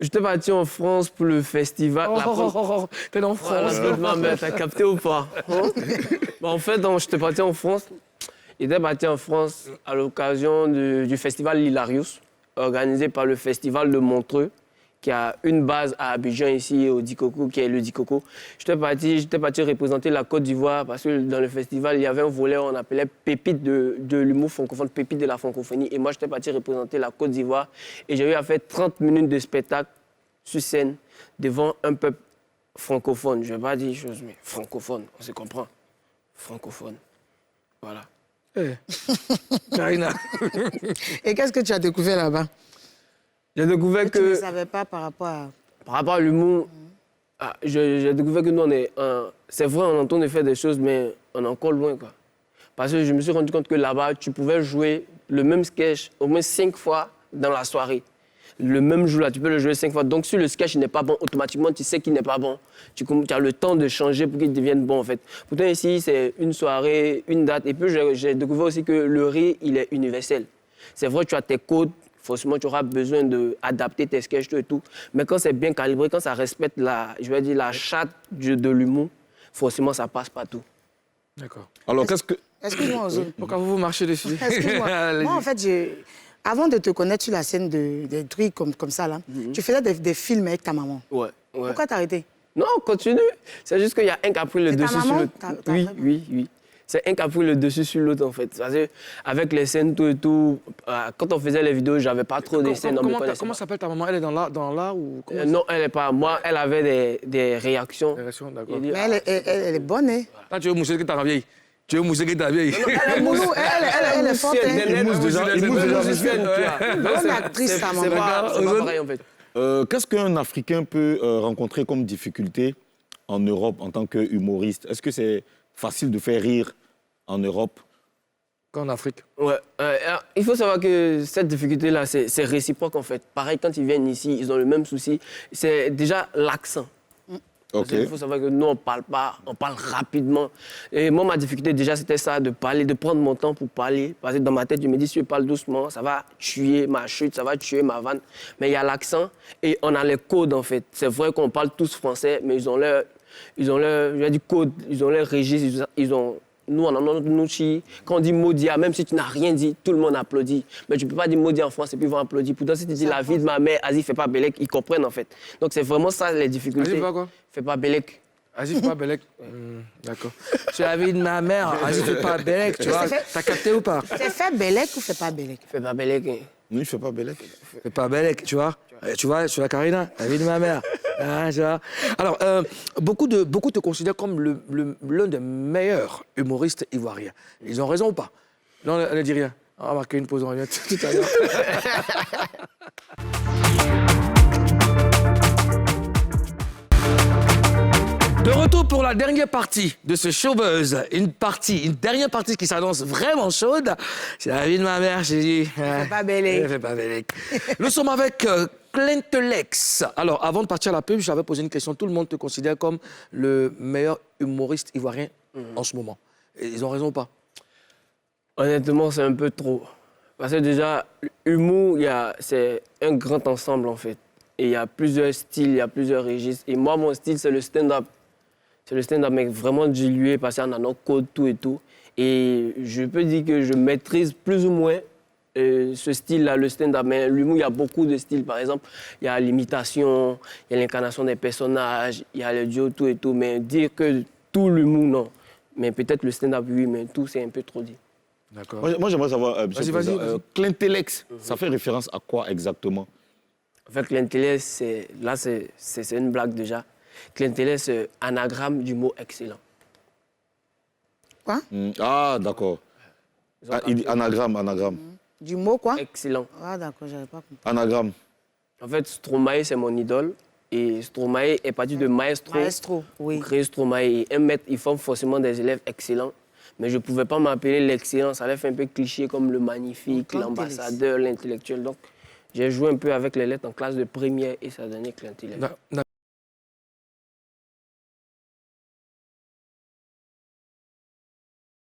J'étais parti en France pour le festival. T'es en France. Mais t'as capté ou pas? En fait, j'étais parti en France. J'étais parti en France à l'occasion du festival L'Hilarius, organisé par le festival de Montreux, qui a une base à Abidjan ici, au Dikoko, qui est le Dikoko. J'étais parti représenter la Côte d'Ivoire parce que dans le festival, il y avait un volet on appelait Pépite de l'humour francophone, Pépite de la francophonie. Et moi, j'étais parti représenter la Côte d'Ivoire. Et j'ai eu à faire 30 minutes de spectacle sur scène devant un peuple francophone. Je ne vais pas dire chose, mais francophone, on se comprend. Francophone. Voilà. Karina. Et qu'est-ce que tu as découvert là-bas? J'ai découvert Tu ne que... savais pas par rapport à... Par rapport à l'humour, j'ai découvert que nous, c'est vrai, on entend de faire des choses, mais on est encore loin, quoi. Parce que je me suis rendu compte que là-bas, tu pouvais jouer le même sketch au moins 5 fois dans la soirée. Le même jour, là, tu peux le jouer 5 fois. Donc, si le sketch n'est pas bon, automatiquement, tu sais qu'il n'est pas bon. Tu as le temps de changer pour qu'il devienne bon, en fait. Pourtant, ici, c'est une soirée, une date. Et puis, j'ai découvert aussi que le rire, il est universel. C'est vrai, tu as tes codes. Forcément, tu auras besoin d'adapter tes sketchs et tout. Mais quand c'est bien calibré, quand ça respecte la charte de l'humour, forcément, ça passe partout. D'accord. Alors, Excuse-moi, Ozone. Pourquoi vous marchez dessus? Excuse-moi. Moi, en fait, avant de te connaître sur la scène des trucs comme ça, là, tu faisais des films avec ta maman. Ouais. Pourquoi t'as arrêté? Non, continue. C'est juste qu'il y a un qui a pris le dessus sur l'autre. Oui. C'est un qui a pris le dessus sur l'autre, en fait. Parce que avec les scènes, tout et tout, quand on faisait les vidéos, j'avais pas trop de scènes. Comment s'appelle ta maman? Elle est dans l'art ou... Non, elle n'est pas. Moi, elle avait des réactions. Des réactions, d'accord. Mais elle est bonne, hein? Là, tu veux mousser que ta vieille. Tu veux mousser que ta vieille. Elle est forte, hein? Elle mousse déjà. Bonne actrice, ta C'est maman. pas pareil, en fait. Qu'est-ce qu'un Africain peut rencontrer comme difficulté en Europe en tant qu'humoriste? Est-ce que c'est facile de faire rire en Europe? Qu'en Afrique? Ouais. Il faut savoir que cette difficulté-là, c'est réciproque, en fait. Pareil, quand ils viennent ici, ils ont le même souci. C'est déjà l'accent. Ok. Il faut savoir que nous, on ne parle pas, on parle rapidement. Et moi, ma difficulté, déjà, c'était ça, de parler, de prendre mon temps pour parler. Parce que dans ma tête, je me dis, si je parle doucement, ça va tuer ma chute, ça va tuer ma vanne. Mais il y a l'accent et on a les codes, en fait. C'est vrai qu'on parle tous français, mais ils ont leur code, ils ont leur registre, nous, on en a notre outil. Quand on dit Modia, même si tu n'as rien dit, tout le monde applaudit. Mais tu ne peux pas dire Modia en France et puis ils vont applaudir. Pourtant, si tu dis la vie de ma mère, Aziz, fais pas Bélec, ils comprennent en fait. Donc, c'est vraiment ça les difficultés. Aziz, quoi? Fais pas Bélec. Aziz, fais pas Bélec. D'accord. C'est la vie de ma mère. Aziz, fais pas Bélec, tu vois. T'as capté ou pas? C'est fait Bélec ou fait pas Bélec? Fais pas Bélec. Non, il ne fait pas Bélec. Fais pas Bélec, tu vois. Tu vois, sur la Karina, la vie de ma mère. Ah, tu vois. Alors, beaucoup te considèrent comme l'un des meilleurs humoristes ivoiriens. Ils ont raison ou pas? Non, elle ne dit rien. On va marquer une pause, on revient tout à l'heure. De retour pour la dernière partie de ce showbuzz. Une dernière partie qui s'annonce vraiment chaude. C'est la vie de ma mère, j'ai dit. Fais pas Bélec. Fais pas Bélec. Nous sommes avec Clintelex. Alors, avant de partir à la pub, j'avais posé une question. Tout le monde te considère comme le meilleur humoriste ivoirien en ce moment. Et ils ont raison ou pas? Honnêtement, c'est un peu trop. Parce que déjà, l'humour, c'est un grand ensemble, en fait. Et il y a plusieurs styles, il y a plusieurs registres. Et moi, mon style, c'est le stand-up. C'est le stand-up, mais vraiment dilué, parce qu'on a nos codes, tout et tout. Et je peux dire que je maîtrise plus ou moins ce style-là, le stand-up. Mais l'humour, il y a beaucoup de styles. Par exemple, il y a l'imitation, il y a l'incarnation des personnages, il y a le duo, tout et tout. Mais dire que tout l'humour, non. Mais peut-être le stand-up, oui, mais tout, c'est un peu trop dit. D'accord. Moi, j'aimerais savoir, Vas-y. Clintelex, ça fait référence à quoi exactement? En fait, Clintelex, c'est une blague déjà. Clientèle, c'est anagramme du mot excellent. Quoi? Ah, d'accord. Il dit anagramme. Du mot quoi? Excellent. Ah, d'accord, j'avais pas compris. Anagramme. En fait, Stromae, c'est mon idole. Et Stromae est parti de maestro. Maestro, oui. Pour créer Stromae. Et un maître, il forme forcément des élèves excellents. Mais je ne pouvais pas m'appeler l'excellent. Ça allait faire un peu cliché comme le magnifique, l'ambassadeur, l'intellectuel. Donc, j'ai joué un peu avec les lettres en classe de première et ça a donné Clientelex.